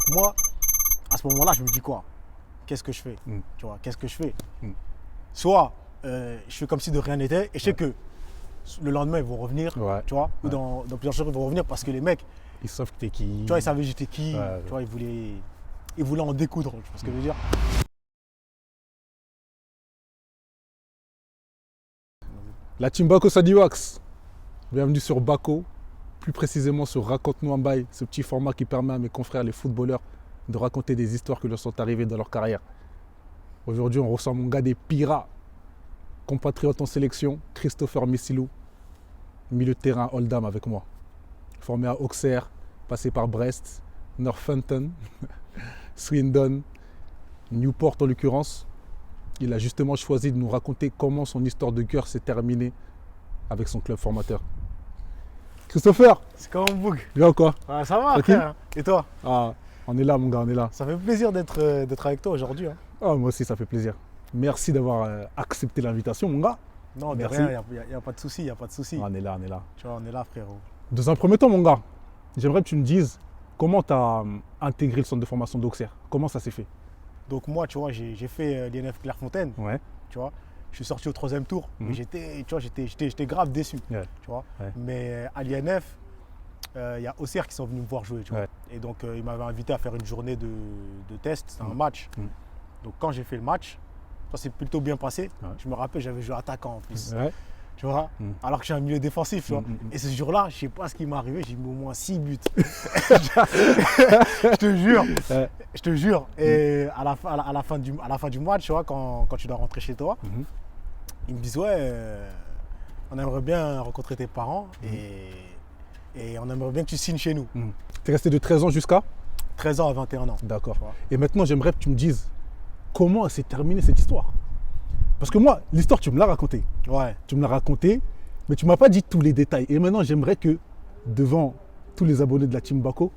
moi, à ce moment-là, je me dis quoi? Qu'est-ce que je fais? Mm. Tu vois, qu'est-ce que je fais? Mm. Soit je fais comme si de rien n'était et je sais que le lendemain, ils vont revenir, Ouais. tu vois, ou Ouais. dans plusieurs jours, ils vont revenir parce que les mecs, Ils savent que t'es qui. tu vois, ils savaient j'étais qui, Ouais. tu vois, ils voulaient en découdre, tu vois ce que je veux dire? La team Bako Sadiwax. Bienvenue sur Bako, plus précisément sur Raconte-nous un bail, ce petit format qui permet à mes confrères, les footballeurs, de raconter des histoires qui leur sont arrivées dans leur carrière. Aujourd'hui, on reçoit mon gars des Piras, compatriote en sélection, Christopher Missilou, milieu de terrain Oldham avec moi. Formé à Auxerre, passé par Brest, Northampton, Swindon, Newport en l'occurrence. Il a justement choisi de nous raconter comment son histoire de cœur s'est terminée avec son club formateur. Christopher, C'est comme un bug. viens quoi? Ah, ça va, Tranquille. frère. Et toi? Ah, on est là mon gars, on est là. Ça fait plaisir d'être avec toi aujourd'hui. Hein. Ah, moi aussi ça fait plaisir. Merci d'avoir accepté l'invitation mon gars. Non, de Merci. rien, il n'y a pas de souci, il n'y a pas de souci. On est là, on est là. Tu vois, on est là, frérot. Dans un premier temps mon gars, j'aimerais que tu me dises comment tu as intégré le centre de formation d'Auxerre. Comment ça s'est fait? Donc moi, tu vois, j'ai fait l'INF Clairefontaine, Ouais. tu vois. Je suis sorti au 3e tour, mais j'étais grave déçu, Ouais. tu vois. Ouais. Mais à l'INF, il y a Auxerre qui sont venus me voir jouer, tu vois. Ouais. Et donc, ils m'avaient invité à faire une journée de test, c'était un match. Donc quand j'ai fait le match, ça s'est plutôt bien passé. Ouais. Je me rappelle, j'avais joué attaquant en plus, Ouais. tu vois. Alors que je suis un milieu défensif, tu vois. Mm. Et ce jour-là, je sais pas ce qui m'est arrivé, j'ai mis au moins 6 buts. Je te jure. Ouais. Je te jure. Et à la fin du match, tu vois, quand tu dois rentrer chez toi, Mhm. ils me disent ouais, on aimerait bien rencontrer tes parents et on aimerait bien que tu signes chez nous. Tu es resté de 13 ans jusqu'à? 13 ans à 21 ans. D'accord. Tu vois. Et maintenant, j'aimerais que tu me dises comment s'est terminée cette histoire. Parce que moi, l'histoire, tu me l'as racontée. Ouais. Tu me l'as racontée, mais tu ne m'as pas dit tous les détails. Et maintenant, j'aimerais que, devant tous les abonnés de la Team Bako,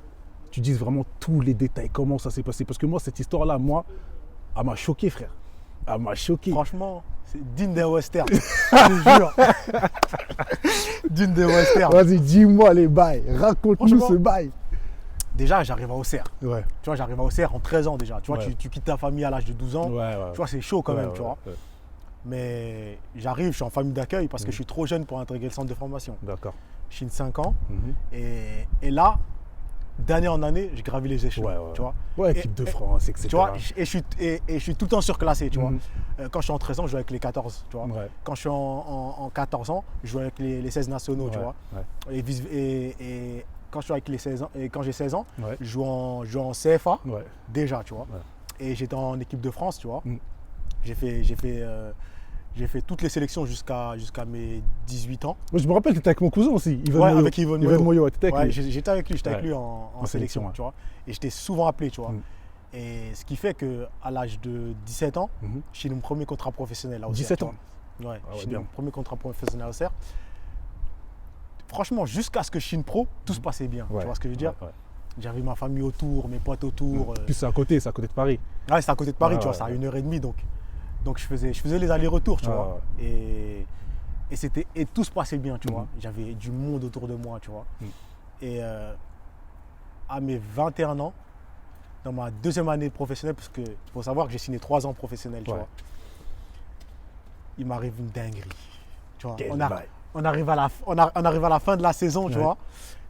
tu dises vraiment tous les détails, comment ça s'est passé. Parce que moi, cette histoire-là, elle m'a choqué, frère. Elle m'a choqué. Franchement, c'est digne d'un western. Je te jure. Digne d'un western. Vas-y, dis-moi les bails. Raconte-nous Franchement, ce bail. Déjà, j'arrive à Auxerre. Ouais. Tu vois, j'arrive à Auxerre en 13 ans déjà. Tu vois, Ouais. tu quittes ta famille à l'âge de 12 ans. Ouais. Tu vois, c'est chaud quand même, Ouais, tu ouais, vois. ouais. Mais j'arrive, je suis en famille d'accueil parce que je suis trop jeune pour intégrer le centre de formation. D'accord. Je suis de 5 ans. Mhm. Et là, d'année en année, je gravis les échelons. Ouais. Tu vois. Ouais, Et- équipe de France, etc. Tu vois, et je suis tout le temps surclassé, tu Mhm. vois. Quand je suis en 13 ans, je joue avec les 14, tu vois. Ouais. Quand je suis en 14 ans, je joue avec les 16 nationaux, tu Ouais, vois. ouais. Et quand je suis avec les 16 ans, et quand j'ai 16 ans, Ouais. je joue en CFA Ouais. déjà, tu vois. Ouais. Et j'étais en équipe de France, tu vois. Mm. J'ai fait toutes les sélections jusqu'à mes 18 ans. Moi, je me rappelle, tu étais avec mon cousin aussi, Yvan Ouais, Moyo. avec Yvan Yvan Moyo. Moyo, ouais, t'étais avec Ouais, lui. j'étais avec lui, Ouais. en En sélection, sélection, ouais. tu vois. Et j'étais souvent appelé, tu vois. Mm. Et ce qui fait qu'à l'âge de 17 ans, Mhm. je suis mon premier contrat professionnel à Auxerre. 17 tu ans. vois. Ouais, Ah ouais, je suis bien. mon premier contrat professionnel à Auxerre. Franchement, jusqu'à ce que je signe pro, tout se passait bien. Ouais. Tu vois ce que je veux dire? Ouais. J'avais ma famille autour, mes potes autour. Puis c'est à côté de Paris. Ouais, c'est à côté de Paris, Ouais, tu vois, ouais, c'est à ouais. 1h30. Donc je faisais les allers-retours, tu Ouais, vois. ouais. Et tout se passait bien, tu Mhm. vois. J'avais du monde autour de moi, tu vois. Mhm. Et à mes 21 ans, dans ma 2e année professionnelle, parce qu'il faut savoir que j'ai signé 3 ans professionnels, tu Ouais. vois. Il m'arrive une dinguerie. Tu vois. Quel On bail. arrive à la fin de la saison, tu Ouais. vois.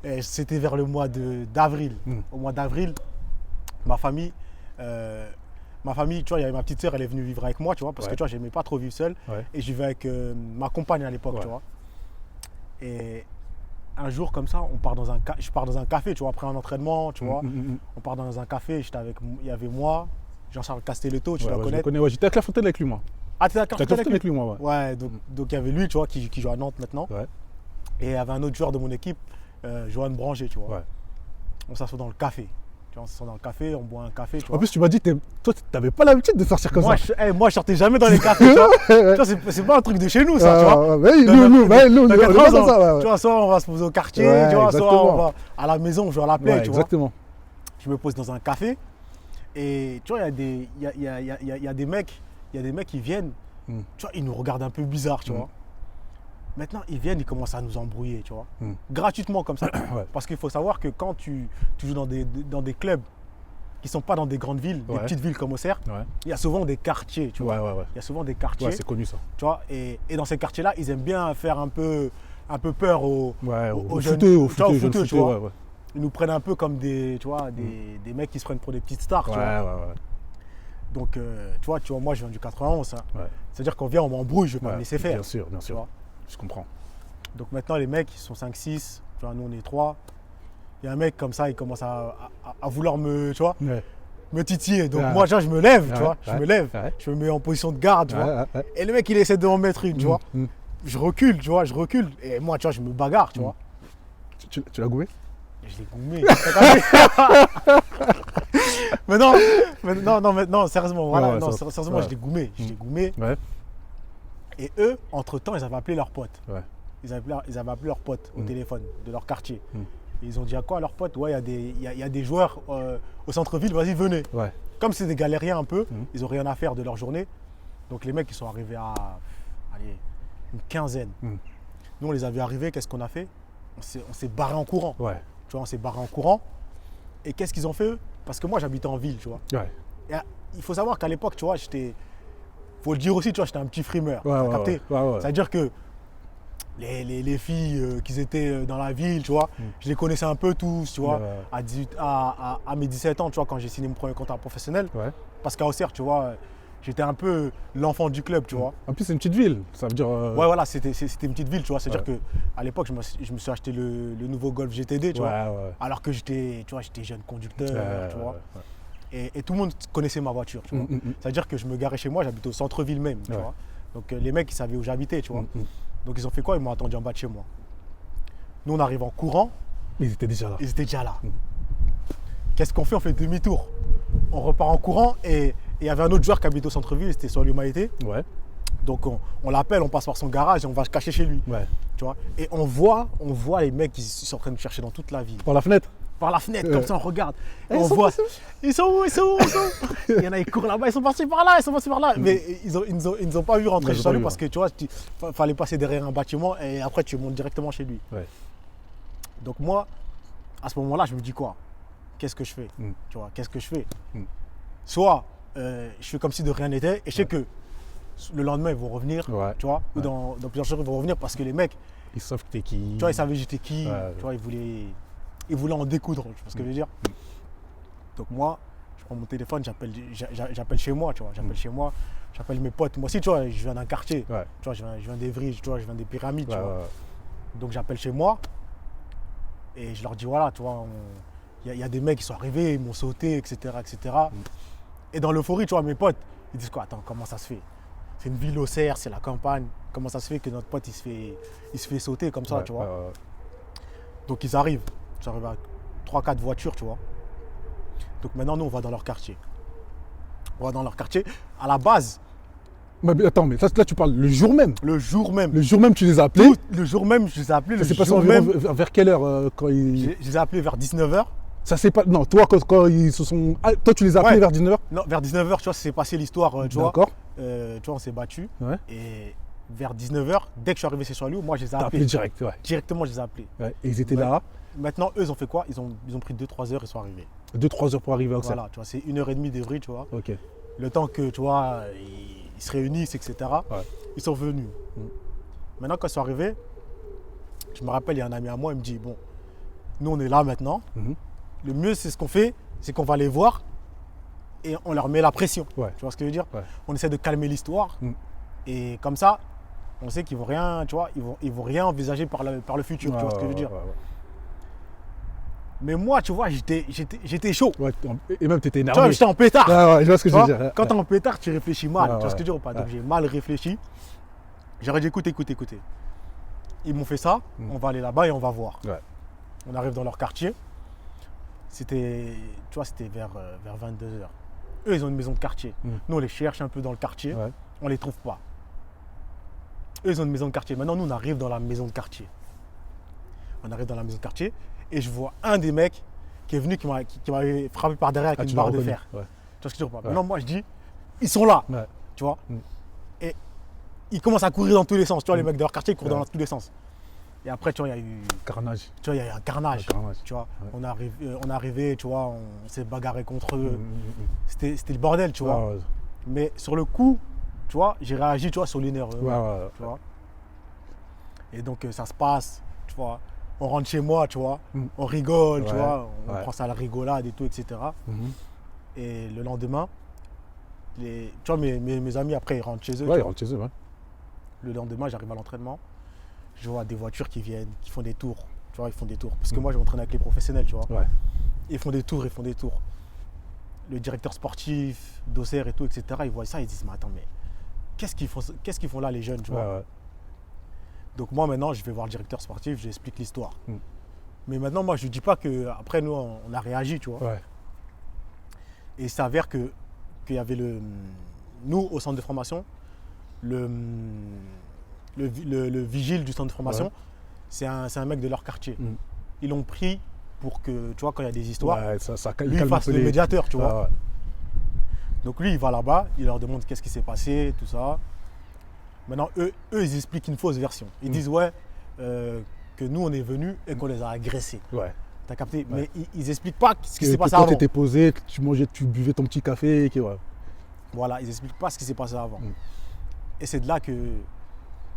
Et c'était vers le mois d'avril. Mhm. Au mois d'avril, ma famille, tu vois, il y avait ma petite sœur, elle est venue vivre avec moi, tu vois, parce que Ouais. tu vois, j'aimais pas trop vivre seul. Ouais. Et je vivais avec ma compagne à l'époque, Ouais. tu vois. Et un jour comme ça, je pars dans un café, tu vois, après un entraînement, tu vois. On part dans un café, il y avait moi, Jean-Charles Castelletto, tu Ouais, dois je le connaître. connais. Ouais, j'étais à Clairefontaine avec lui, moi. Ah, tu es T'as Clairefontaine avec lui, moi. Ouais. Ouais, donc il y avait lui, tu vois, qui joue à Nantes maintenant. Ouais. Et il y avait un autre joueur de mon équipe, Johan Branger, tu vois. Ouais. On s'assoit dans le café. Tu vois, on s'assoit dans le café, on boit un café, tu En vois. plus, tu m'as dit, toi, t'avais pas l'habitude de sortir comme Moi, ça. moi, je sortais jamais dans les cafés, tu vois. Tu vois, c'est pas un truc de chez nous, ça, tu vois. Ouais, Dans nous, notre- on dans est pas 80, comme ça. Tu vois, soit on va se poser au quartier, Ouais, tu vois, soit exactement. on va à la maison, on joue à la play, Ouais, tu exactement. vois. Je me pose dans un café et tu vois, il y a des mecs qui viennent, tu vois, ils nous regardent un peu bizarre, tu vois. Maintenant, ils viennent, ils commencent à nous embrouiller, tu vois. Gratuitement comme ça. Ouais. Parce qu'il faut savoir que quand tu joues dans des clubs qui sont pas dans des grandes villes, des petites villes comme Auxerre, il y a souvent des quartiers, tu vois. Il y a souvent des quartiers. Ouais, c'est connu ça. Tu vois, et dans ces quartiers-là, ils aiment bien faire un peu peur aux jeunes, aux footeux, tu vois. Ouais. Ils nous prennent un peu comme des, tu vois, des mecs qui se prennent pour des petites stars, tu vois. Ouais. Donc, tu vois, moi, je viens du 91. Hein. C'est-à-dire qu'on vient, on m'embrouille, je ne vais pas me laisser faire. Bien sûr. Je comprends. Donc maintenant, les mecs, ils sont 5-6, tu vois, nous, on est 3. Il y a un mec comme ça, il commence à vouloir me, tu vois, me titiller. Donc moi, je me lève, tu vois, je me lève, je me mets en position de garde, tu vois. Et le mec, il essaie de m'en mettre une, tu vois. Je recule, tu vois, Et moi, tu vois, je me bagarre, tu vois. Tu l'as goumé? Je l'ai goumé. mais non, sérieusement, voilà. Sérieusement, je l'ai goumé. Et eux, entre-temps, ils avaient appelé leurs potes. Ils avaient appelé leurs potes au téléphone de leur quartier. Et ils ont dit à quoi à leurs potes? Ouais, il y a des joueurs au centre-ville, vas-y, venez. Comme c'est des galériens un peu, ils n'ont rien à faire de leur journée. Donc les mecs, ils sont arrivés à une quinzaine. Nous, on les avait arrivés, qu'est-ce qu'on a fait? On s'est barré en courant. Tu vois, on s'est barré en courant. Et qu'est-ce qu'ils ont fait eux? Parce que moi, j'habitais en ville, tu vois. Et il faut savoir qu'à l'époque, tu vois, faut le dire aussi, tu vois, j'étais un petit frimeur. Capté. C'est-à-dire que les filles qui étaient dans la ville, tu vois, je les connaissais un peu tous, tu vois, à mes 17 ans, tu vois, quand j'ai signé mon premier contrat professionnel. Parce qu'à Auxerre, tu vois, j'étais un peu l'enfant du club, tu vois. En plus, c'est une petite ville, ça veut dire… Ouais, voilà, c'était une petite ville, tu vois. C'est-à-dire qu'à l'époque, je me suis acheté le nouveau Golf GTD, tu vois. Alors que j'étais jeune conducteur, tu vois. Et tout le monde connaissait ma voiture, tu vois. C'est-à-dire que je me garais chez moi, j'habitais au centre-ville même, tu vois. Donc les mecs, ils savaient où j'habitais, tu vois. Donc ils ont fait quoi? Ils m'ont attendu en bas de chez moi. Nous, on arrive en courant. Ils étaient déjà là. Qu'est-ce qu'on fait? On fait demi-tour. On repart en courant et il y avait un autre joueur qui habitait au centre-ville, c'était sur l'Humanité. Donc on l'appelle, on passe par son garage et on va se cacher chez lui. Tu vois. Et on voit les mecs qui sont en train de chercher dans toute la ville. Par la fenêtre? Par la fenêtre, comme ça on regarde. Et on voit. Ils sont où? Il y en a, ils courent là-bas, ils sont partis par là. Mais ils nous ont pas vu rentrer chez lui parce que tu vois, il fallait passer derrière un bâtiment et après tu montes directement chez lui. Donc moi, à ce moment-là, je me dis quoi? Qu'est-ce que je fais? Tu vois, qu'est-ce que je fais? Soit je fais comme si de rien n'était et je sais que le lendemain ils vont revenir, tu vois, ou dans plusieurs jours ils vont revenir parce que les mecs, ils savent que t'es qui. Tu vois, ils savaient j'étais qui, tu vois, ils voulaient en découdre, tu vois ce que je veux dire. Donc moi, je prends mon téléphone, j'appelle chez moi, tu vois, j'appelle mes potes. Moi aussi, tu vois, je viens d'un quartier, tu vois, je viens d'Evry, tu vois, je viens des pyramides, tu vois. Donc j'appelle chez moi et je leur dis voilà, tu vois, il y a des mecs qui sont arrivés, ils m'ont sauté, etc. Et dans l'euphorie, tu vois, mes potes, ils disent quoi? Attends, comment ça se fait? C'est une ville Auxerre, c'est la campagne. Comment ça se fait que notre pote, il se fait sauter comme ça, tu vois? Donc ils arrivent à 3-4 voitures, tu vois. Donc maintenant, nous, on va dans leur quartier. À la base. Mais attends, mais là, tu parles le jour même. Le jour même, tu les as appelés. Le jour même, je les ai appelés. Ça s'est passé vers quelle heure quand ils… Je les ai appelés vers 19h. Ça c'est pas… Non, toi, quand ils se sont… Ah, toi, tu les as appelés vers 19h? Non, vers 19h, tu vois, c'est passé l'histoire, tu vois. D'accord. Tu vois, on s'est battus. Et vers 19h, dès que je suis arrivé chez Soiliou, moi, je les ai appelés. Directement, je les ai appelés. Et ils étaient là. Maintenant, eux, ils ont fait quoi? Ils ont pris 2-3 heures, ils sont arrivés. 2-3 heures pour arriver à Auxerre. Voilà, tu vois, c'est 1h30 d'Evry, tu vois. Ok. Le temps que, tu vois, ils se réunissent, etc. Ils sont venus. Maintenant, quand ils sont arrivés, je me rappelle, il y a un ami à moi, il me dit, bon, nous, on est là maintenant. Le mieux, c'est ce qu'on fait, c'est qu'on va les voir et on leur met la pression. Tu vois ce que je veux dire? On essaie de calmer l'histoire et comme ça, on sait qu'ils vont rien, tu vois, ils vont rien envisager par le futur. Tu vois ce que je veux dire? Mais moi, tu vois, j'étais chaud. Et même, tu étais énervé. Tu vois, j'étais en pétard. Je vois ce que je veux dire. Quand t'es en pétard, tu réfléchis mal. Tu vois ce que je veux dire ou pas? Donc j'ai mal réfléchi. J'aurais dit, écoutez. Ils m'ont fait ça, on va aller là-bas et on va voir. On arrive dans leur quartier. C'était vers 22h. Eux, ils ont une maison de quartier. Nous, on les cherche un peu dans le quartier. On ne les trouve pas. Eux, ils ont une maison de quartier. Maintenant, nous, on arrive dans la maison de quartier. Et je vois un des mecs qui est venu, qui m'avait frappé par derrière avec une barre de fer. Tu vois ce que je veux dire? Maintenant, moi, je dis, ils sont là. Tu vois? Et ils commencent à courir dans tous les sens. Tu vois, les mecs de leur quartier, ils courent dans tous les sens. Et après, tu vois, il y a eu, Carnage. tu vois, il y a eu un carnage. Un carnage. Tu vois, Ouais. on est arrivé, tu vois, on s'est bagarré contre eux. Mm. C'était le bordel, tu vois. Ouais, Mais sur le coup, tu vois, j'ai réagi, tu vois, sur l'énervement. ouais. Tu vois. Et donc, ça se passe, tu vois. On rentre chez moi, tu vois. Mm. On rigole, tu Ouais, vois. On ouais. prend ça à la rigolade et tout, etc. Mhm. Et le lendemain, tu vois, mes amis, après, ils rentrent chez eux. Ouais, tu ils vois. rentrent chez eux, ouais. Le lendemain, j'arrive à l'entraînement. Je vois des voitures qui viennent, qui font des tours. Tu vois, ils font des tours. Parce que moi, je m'entraîne avec les professionnels, tu vois. Ouais. Ils font des tours, ils font des tours. Le directeur sportif, d'Auxerre et tout, etc., ils voient ça, ils disent, mais attends, mais qu'est-ce qu'ils font là, les jeunes, tu vois. Ouais, ouais. Donc moi, maintenant, je vais voir le directeur sportif, je lui explique l'histoire. Mm. Mais maintenant, moi, je ne dis pas qu'après, nous, on a réagi, tu vois. Ouais. Et il s'avère qu'il y avait nous, au centre de formation, le vigile du centre de formation, Ouais. c'est un mec de leur quartier. Mm. Ils l'ont pris pour que, tu vois, quand il y a des histoires, Ouais, ça lui, il fasse le médiateur, tu vois. Ouais. Donc lui, il va là-bas, il leur demande qu'est-ce qui s'est passé, tout ça. Maintenant, eux, ils expliquent une fausse version. Ils disent, ouais, que nous, on est venus et qu'on les a agressés. Ouais. T'as capté? Ouais. Mais ils expliquent pas ce qui Que s'est passé toi, avant. tu étais posé, tu mangeais, tu buvais ton petit café. Ouais. Voilà, ils expliquent pas ce qui s'est passé avant. Mm. Et c'est de là que,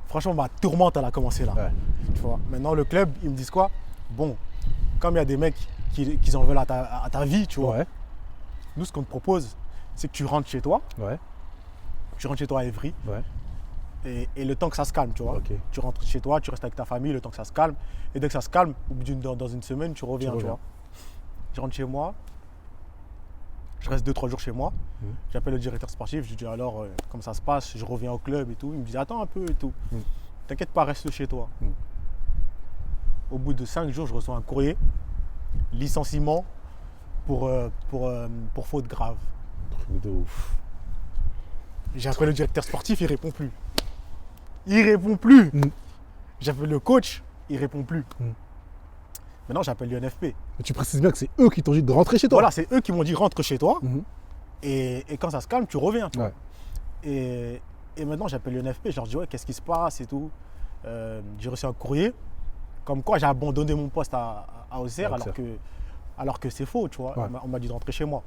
franchement, ma tourmente, elle a commencé là. Ouais. Tu vois. Maintenant, le club, ils me disent quoi? Bon, comme il y a des mecs qui en veulent à ta vie, tu vois, Ouais. nous, ce qu'on te propose, c'est que tu rentres chez toi. Ouais. Tu rentres chez toi à Évry. Ouais. Et le temps que ça se calme, tu vois. Ok. Tu rentres chez toi, tu restes avec ta famille, le temps que ça se calme. Et dès que ça se calme, au bout dans une semaine, tu reviens, tu vois. Je rentre chez moi, je reste 2-3 jours chez moi. J'appelle le directeur sportif, je lui dis alors comment ça se passe, je reviens au club et tout. Il me dit attends un peu et tout. T'inquiète pas, reste chez toi. Au bout de 5 jours, je reçois un courrier, licenciement pour faute grave. Truc de ouf. J'appelle le directeur sportif, il répond plus. Il répond plus. Mm. J'appelle le coach, il répond plus. Mm. Maintenant, j'appelle l'UNFP. Mais tu précises bien que c'est eux qui t'ont dit de rentrer chez toi. Voilà, c'est eux qui m'ont dit rentre chez toi. Mhm. Et quand ça se calme, tu reviens. Tu vois. Ouais. Et maintenant, j'appelle l'UNFP, je leur dis ouais, qu'est-ce qui se passe et tout. J'ai reçu un courrier comme quoi j'ai abandonné mon poste à Auxerre alors que c'est faux, tu vois. Ouais. On m'a dit de rentrer chez moi.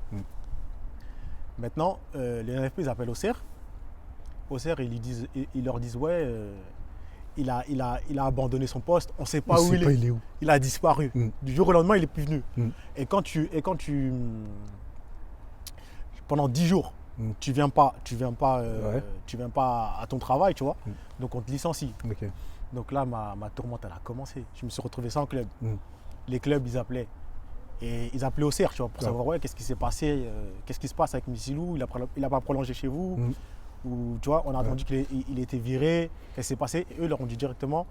Maintenant, les NFP, ils appellent Auxerre. Auxerre, ils leur disent ouais, il a abandonné son poste, on ne sait pas où il est. Il est où. Il a disparu. Du jour au lendemain, il n'est plus venu. Et quand tu pendant 10 jours, tu viens pas à ton travail, tu vois. Donc on te licencie. Ok. Donc là, ma tourmente, elle a commencé. Je me suis retrouvé sans club. Les clubs, ils appelaient. Et ils appelaient Auxerre, tu vois, pour savoir ouais, qu'est-ce qui s'est passé, qu'est-ce qui se passe avec Missilou, il n'a pas prolongé chez vous. Ou tu vois, on a entendu qu'il était viré, qu'est-ce qui s'est passé. Et eux leur ont dit directement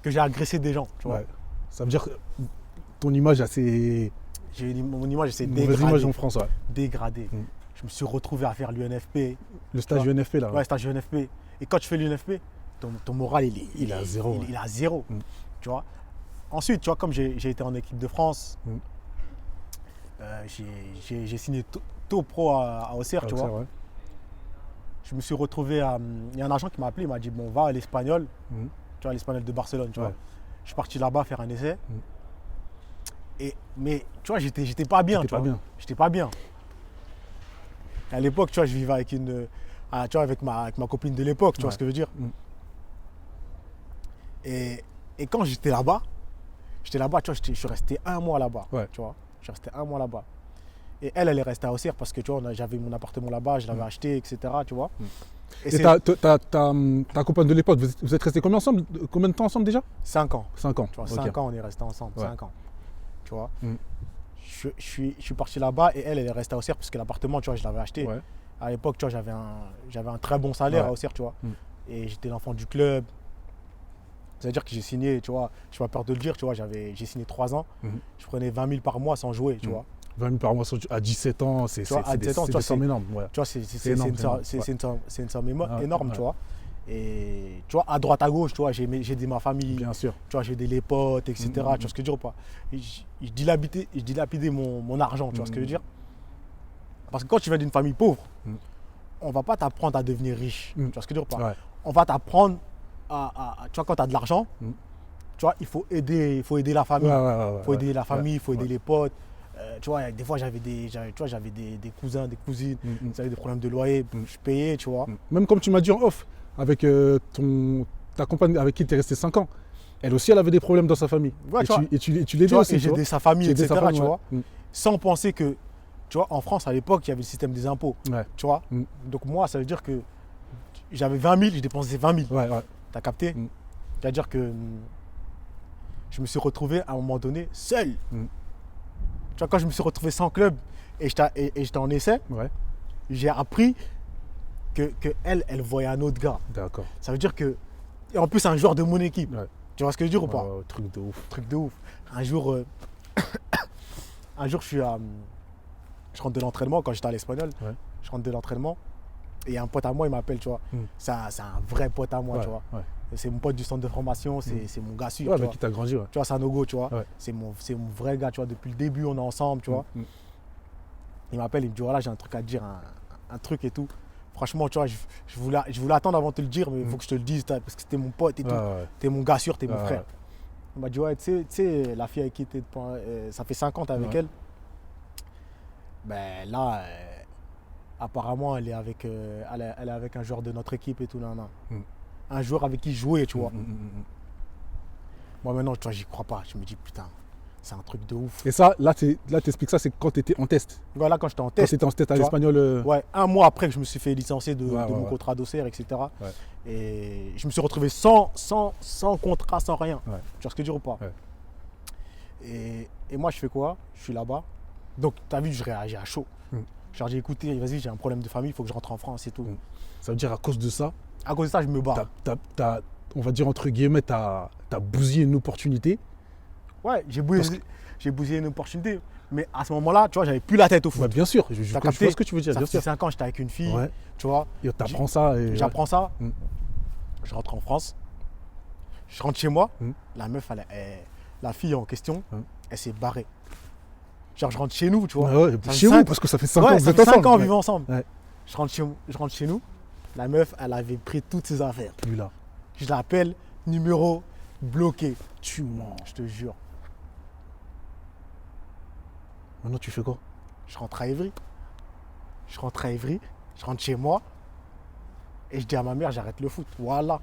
que j'ai agressé des gens, tu vois. Ouais. Ça veut dire que ton image assez. Mon image s'est mauvaise dégradée. image en France, ouais. Dégradée. Je me suis retrouvé à faire l'UNFP. Le stage UNFP là. Ouais, stage UNFP. Et quand tu fais l'UNFP, ton moral, il est à zéro. Il est à zéro. Tu vois. Ensuite, tu vois, comme j'ai été en équipe de France, j'ai signé tôt pro à Auxerre, tu vois. Ouais. Je me suis retrouvé à. Il y a un agent qui m'a appelé, il m'a dit bon, va à l'Espagnol, tu vois, l'Espagnol de Barcelone, tu vois. Je suis parti là-bas faire un essai. Mais tu vois, j'étais pas bien. J'étais pas bien. À l'époque, tu vois, je vivais avec avec ma copine de l'époque, tu vois ce que je veux dire. Et quand j'étais là-bas, tu vois, je suis resté 1 mois là-bas, tu vois. Je suis resté 1 mois là-bas. Et elle est restée à Auxerre parce que tu vois, j'avais mon appartement là-bas, je l'avais acheté, etc. Tu vois. Et ta compagne de l'époque, vous êtes restés combien de temps ensemble déjà? 5 ans. 5 ans. Tu vois, 5 ans, on est restés ensemble, 5 ans. Tu vois. Je suis parti là-bas et elle est restée à Auxerre parce que l'appartement, tu vois, je l'avais acheté. Ouais. À l'époque, tu vois, j'avais un très bon salaire à Auxerre, tu vois. Et j'étais l'enfant du club. C'est-à-dire que j'ai signé, tu vois, je n'ai pas peur de le dire, tu vois, j'ai signé 3 ans. Je prenais 20 000 par mois sans jouer, tu vois. 20 000 par mois à 17 ans, c'est des sommes énormes. Ouais. Tu vois, c'est une somme énorme, tu vois. Et tu vois, à droite, à gauche, tu vois, j'ai aidé ma famille. Bien sûr. Tu vois, j'ai aidé les potes, etc. Tu vois ce que je veux dire ou pas? Je dilapidais mon argent, tu vois ce que je veux dire? Parce que quand tu viens d'une famille pauvre, on ne va pas t'apprendre à devenir riche. Tu vois ce que je veux dire ou pas? On va t'apprendre tu vois, quand tu as de l'argent, tu vois, il faut aider la famille. Ouais, Il faut aider la famille, il ouais, faut aider ouais. les potes. Tu vois, des fois, j'avais des cousins, des cousines, ils avaient des problèmes de loyer, je payais, tu vois. Même comme tu m'as dit en off, avec ta compagne avec qui tu es resté 5 ans, elle aussi, elle avait des problèmes dans sa famille. Ouais, Et tu Tu l'aidais vois, aussi. et tu vois. j'aidais sa famille, Tu aidais etc., sa famille, tu ouais. vois. Sans penser que, tu vois, en France, à l'époque, il y avait le système des impôts, Ouais, tu vois. Donc moi, ça veut dire que j'avais 20 000, je dépensais 20 000. ouais, ouais. T'as capté? Mm. C'est-à-dire que je me suis retrouvé à un moment donné seul. Mm. Tu vois, quand je me suis retrouvé sans club et j'étais en essai, Ouais, j'ai appris que elle voyait un autre gars. d'accord. Ça veut dire que. Et en plus, c'est un joueur de mon équipe. Ouais. Tu vois ce que je veux dire ou pas? Ouais, truc de ouf. Truc de ouf. Un jour, je rentre de l'entraînement quand j'étais à l'Espagnol. Ouais. Je rentre de l'entraînement et un pote à moi, il m'appelle, tu vois. C'est un vrai pote à moi, Ouais, tu vois. ouais. C'est mon pote du centre de formation, c'est mon gars sûr. Ouais, tu avec vois. qui t'as grandi, ouais. Tu vois, c'est un no-go, tu vois. Ouais. C'est mon vrai gars, tu vois. Depuis le début, on est ensemble, tu vois. Il m'appelle, il me dit voilà, j'ai un truc à te dire, un truc et tout. Franchement, tu vois, je voulais attendre avant de te le dire, mais il faut que je te le dise, parce que c'était mon pote et tout. Ouais. T'es mon gars sûr, t'es mon Ouais, frère. ouais. Il m'a dit ouais, tu sais, la fille avec qui t'es, ça fait 5 ans t'es avec Ouais. elle. Ben là, apparemment, elle est avec un joueur de notre équipe et tout, nan, nan. Un joueur avec qui jouer, tu vois. Moi maintenant, tu vois, j'y crois pas. Je me dis putain, c'est un truc de ouf. Et ça, là, t'expliques ça, c'est quand tu étais en test. Voilà, quand j'étais en Quand test. tu étais en test à tu vois. l'espagnol. Ouais, un mois après que je me suis fait licencier de Ouais, mon ouais. contrat d'OCR, etc. Ouais. Et je me suis retrouvé sans contrat, sans rien. Ouais. Tu vois ce que je veux dire ou pas? Ouais. Et moi, je fais quoi? Je suis là-bas. Donc, tu as vu, je réagis à chaud. Je leur dis écoutez, vas-y, j'ai un problème de famille, il faut que je rentre en France et tout. Ça veut dire à cause de ça, À cause de ça, je me barre. on va dire entre guillemets, t'as bousillé une opportunité. Ouais, j'ai bousillé une opportunité. Mais à ce moment-là, tu vois, j'avais plus la tête au foot. Ouais, bien sûr, je T'as vois capté? ce que tu veux dire, Ça bien fait sûr. 5 ans, j'étais avec une fille, Ouais. tu vois. Et t'apprends ça. Et J'apprends ça, Mm. je rentre en France, je rentre chez moi, Mm. la meuf, la fille en question, Mm. elle s'est barrée. Genre, je rentre chez nous, tu vois. Ouais, Ça fait chez vous, 5 parce que ça fait 5 ans Ouais, que vous ça êtes fait 5 ensemble. ans, on Ouais. vivait ensemble. Ouais. Je rentre chez nous, la meuf, elle avait pris toutes ses affaires. Lui là, Je l'appelle, numéro bloqué, tu mens. je te jure. Maintenant, tu fais quoi? Je rentre à Évry. Je rentre chez moi et je dis à ma mère, j'arrête le foot. Voilà.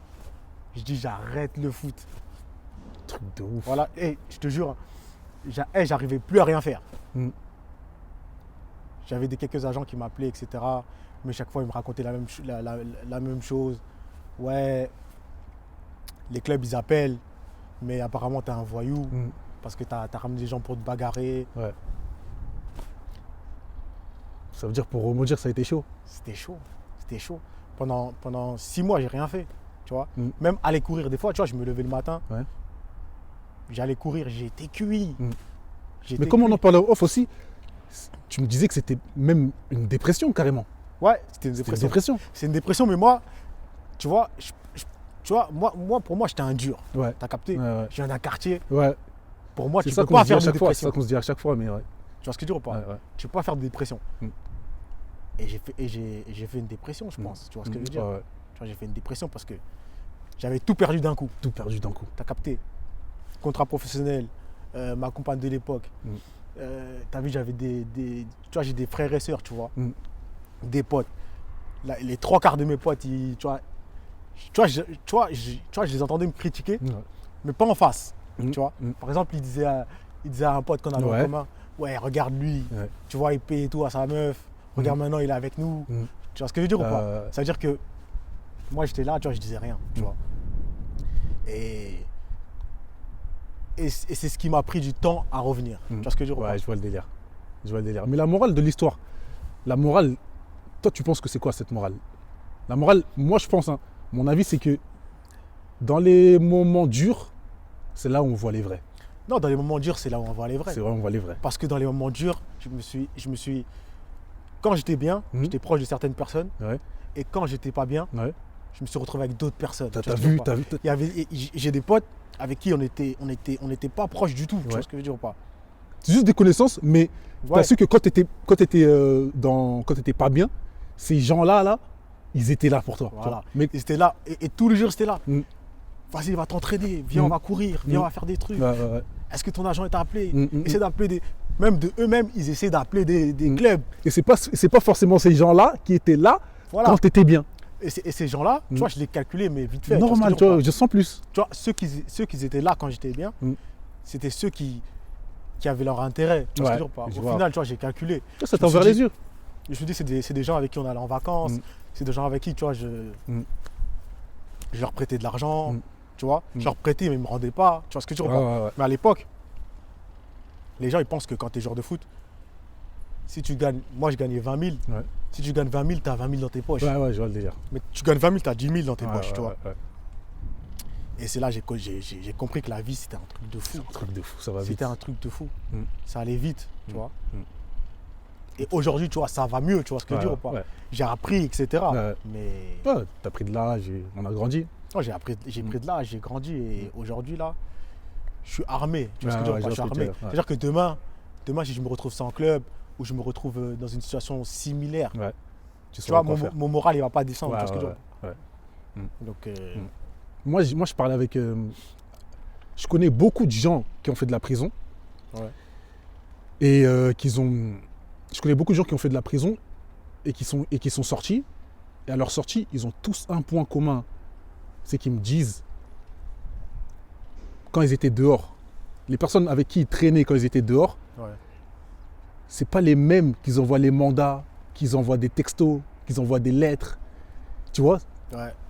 Je dis, j'arrête le foot. Truc de ouf. Voilà. Et je te jure, j'arrivais plus à rien faire. Mm. J'avais quelques agents qui m'appelaient, etc. Mais chaque fois, ils me racontaient la même chose. Ouais, les clubs, ils appellent, mais apparemment, t'es un voyou Mm. parce que t'as ramené des gens pour te bagarrer. Ouais. Ça veut dire pour rebondir, ça a été chaud. C'était chaud. C'était chaud. Pendant 6 mois, j'ai rien fait. Tu vois. Mm. Même aller courir, des fois, tu vois, je me levais le matin. Ouais. J'allais courir, j'étais cuit. Mm. J'étais Mais comme on cuit. en parlait off aussi, tu me disais que c'était même une dépression carrément. Ouais, c'était une C'était une dépression. dépression. C'est une dépression, mais moi, tu vois, tu vois, moi, pour moi, j'étais un dur. Ouais. T'as capté? Ouais. Je viens d'un quartier. Ouais. Pour moi, C'est tu ça peux qu'on pas se dit à faire de chaque fois. C'est dépression. ça qu'on se dit à chaque fois, mais ouais. Tu vois ce que je veux dire ou pas? Ouais. Tu peux pas faire de dépression. Mm. Et j'ai fait une dépression, je pense. Tu vois ce que je veux dire? Ouais. Tu vois, j'ai fait une dépression parce que j'avais tout perdu d'un coup. Tout perdu d'un coup. T'as capté? Contrat professionnel, ma compagne de l'époque. T'as vu, j'avais tu vois, j'ai des frères et sœurs, tu vois. Mm. Des potes. Les 3 quarts de mes potes, tu vois, je les entendais me critiquer, Ouais. mais pas en face. Mm. Tu vois. Mm. Par exemple, il disait à un pote qu'on avait Ouais. en commun, ouais, regarde lui, Ouais. tu vois, il paye et tout à sa meuf. Regarde maintenant, il est avec nous. Mm. Tu vois ce que je veux dire ou pas? Ça veut dire que moi, j'étais là, tu vois, je disais rien, tu vois. Et c'est ce qui m'a pris du temps à revenir. Tu vois ce que je veux dire ou pas? Ouais, je vois le délire. Je vois le délire. Mais la morale de l'histoire, la morale, toi, tu penses que c'est quoi cette morale? La morale, moi, je pense, hein, mon avis, c'est que dans les moments durs, c'est là où on voit les vrais. Non, dans les moments durs, c'est là où on voit les vrais. C'est là où on voit les vrais. Parce que dans les moments durs, je me suis quand j'étais bien, j'étais proche de certaines personnes. Ouais. Et quand j'étais pas bien, Ouais. je me suis retrouvé avec d'autres personnes. T'as Tu vois ce que je vu, veux dire ou pas? t'as vu. J'ai des potes avec qui on n'était pas proches du tout. Tu vois ce que je veux dire ou pas? C'est juste des connaissances, mais Ouais. t'as su que quand t'étais pas bien, ces gens-là, ils étaient là pour toi. tu Voilà. vois. Mais Ils étaient là. Et tous les jours, c'était là. Mm. vas-y, va t'entraîner, viens, on va courir, viens, on va faire des trucs. Ouais. Est-ce que ton agent est appelé? Mm. Essaie d'appeler des. Même de eux-mêmes, ils essaient d'appeler des clubs. Et c'est pas forcément ces gens-là qui étaient là Voilà. quand tu étais bien. Et ces gens-là, tu vois, je les calculais, mais vite fait. Normal, tu vois, je sens plus. Tu vois, ceux qui étaient là quand j'étais bien, c'était ceux qui avaient leur intérêt. Tu vois ce que je veux dire ou pas? Au final, tu vois, j'ai calculé. Ça t'a ouvert les yeux. Je me suis dit, c'est des gens avec qui on allait en vacances. C'est des gens avec qui, tu vois, je leur prêtais de l'argent. Tu vois, je leur prêtais, mais ils ne me rendaient pas. Tu vois ce que je veux dire ou pas? Ouais. Mais à l'époque, les gens, ils pensent que quand tu es joueur de foot, si tu gagnes, moi je gagnais 20 000. Ouais. Si tu gagnes 20 000, tu as 20 000 dans tes poches. Ouais, je vois le délire. Mais tu gagnes 20 000, tu as 10 000 dans tes poches, tu vois. Ouais. Et c'est là que j'ai compris que la vie, c'était un truc de fou. Un truc de fou, ça va vite. C'était un truc de fou. Ça allait vite, tu vois. Et Mm. aujourd'hui, tu vois, ça va mieux, tu vois ce que je veux dire ou pas? Ouais. J'ai appris, etc. Ouais. Mais Ouais, t'as pris de l'âge, on a grandi. non, j'ai pris de l'âge, j'ai grandi. Et aujourd'hui, là, je suis armé. Tu vois ce que je veux dire ou pas? Je suis armé. C'est-à-dire que demain, si je me retrouve sans club ou je me retrouve dans une situation similaire, Ouais. tu vois, mon moral, il ne va pas descendre. Ouais, tu vois ce que je veux dire? ouais. Donc, Moi, je parlais avec... je connais beaucoup de gens qui ont fait de la prison. ouais. Et je connais beaucoup de gens qui ont fait de la prison et qui sont sortis. Et à leur sortie, ils ont tous un point commun. C'est qu'ils me disent, quand ils étaient dehors, les personnes avec qui ils traînaient quand ils étaient dehors, c'est pas les mêmes qu'ils envoient les mandats, qu'ils envoient des textos, qu'ils envoient des lettres. Tu vois?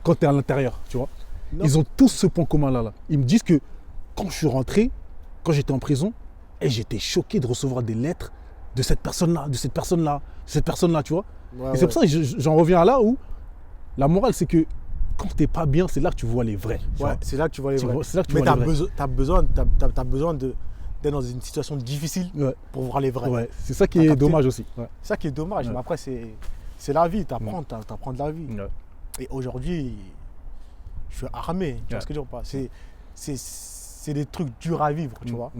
Quand tu es à l'intérieur, tu vois? Non. Ils ont tous ce point commun là. Ils me disent que quand je suis rentré, quand j'étais en prison, et j'étais choqué de recevoir des lettres de cette personne-là, de cette personne-là, de cette personne-là, tu vois. Et c'est pour ça que j'en reviens à là où la morale, c'est que quand t'es pas bien, c'est là que tu vois les vrais. C'est là que tu vois les vrais. C'est là que tu Mais vois les vrais. t'as besoin d'être dans une situation difficile pour voir les vrais. Ouais, c'est ça qui est dommage aussi. Ouais. C'est ça qui est dommage. Mais après, c'est la vie. T'apprends de la vie. Ouais. Et aujourd'hui, je suis armé. Tu vois ce que je veux dire ou pas? C'est des trucs durs à vivre, tu vois.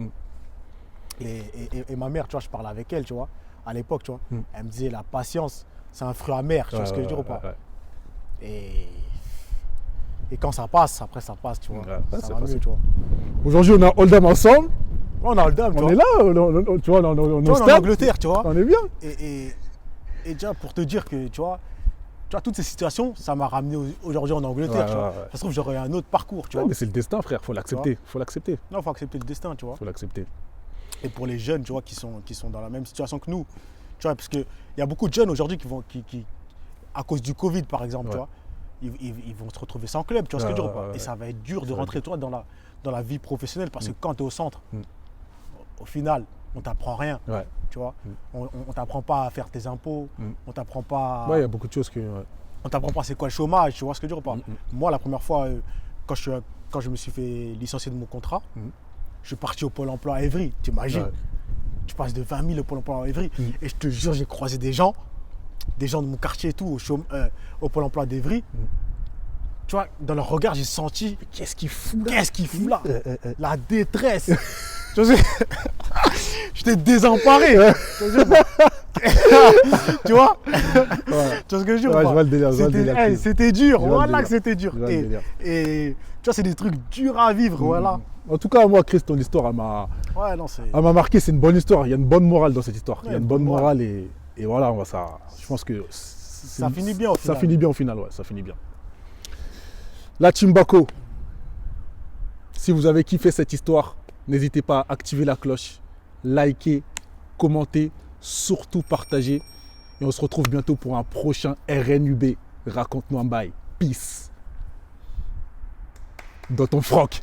Et ma mère, tu vois, je parlais avec elle, tu vois, à l'époque, tu vois. Elle me disait, la patience, c'est un fruit amer, tu vois ce que je veux dire ou pas? Et quand ça passe, après ça passe, tu vois. Ça va mieux, tu vois. Aujourd'hui, on a Oldham ensemble. On a Oldham, tu vois. On est là, tu vois, on est en Angleterre, tu vois. On est bien. Et déjà, pour te dire que, tu vois, toutes ces situations, ça m'a ramené aujourd'hui en Angleterre, tu vois. Ça se trouve, j'aurais un autre parcours, tu vois. Mais c'est le destin, frère, faut l'accepter. Faut l'accepter. Non, faut accepter le destin, tu vois. Faut l'accepter. Et pour les jeunes, tu vois, qui sont dans la même situation que nous, tu vois, parce qu'il y a beaucoup de jeunes aujourd'hui qui, à cause du Covid, par exemple, tu vois, ils vont se retrouver sans club, tu vois ce que je veux dire ou pas? Et ça va être dur de rentrer, toi, dans la vie professionnelle, parce que quand tu es au centre, au final, on t'apprend rien, tu vois. On t'apprend pas à faire tes impôts, on t'apprend pas... Ouais, il y a beaucoup de choses que... On t'apprend pas c'est quoi le chômage, tu vois ce que je veux dire ou pas? Moi, la première fois, quand je me suis fait licencier de mon contrat, je suis parti au Pôle emploi à Évry, tu imagines? Tu passes de 20 000 au Pôle emploi à Évry, et je te jure, j'ai croisé des gens de mon quartier et tout, au Pôle emploi d'Évry. Tu vois, dans leur regard, j'ai senti, qu'est-ce qu'il fout là? Qu'est-ce qu'il fout là? La détresse. Tu vois, j'étais désemparé. Tu vois? Tu vois ce que je veux dire? Je vois le délire. C'était dur, voilà que c'était dur. Et tu vois, c'est des trucs durs à vivre, voilà. En tout cas, moi, Chris, ton histoire, elle m'a marqué. C'est une bonne histoire. Il y a une bonne morale dans cette histoire. Il y a une bonne morale et voilà, je pense que ça finit bien au final. Ça finit bien au final, ouais, ça finit bien. La Team Bako, si vous avez kiffé cette histoire, n'hésitez pas à activer la cloche, liker, commenter, surtout partager. Et on se retrouve bientôt pour un prochain RNUB. Raconte-nous un bail. Peace. Dans ton froc.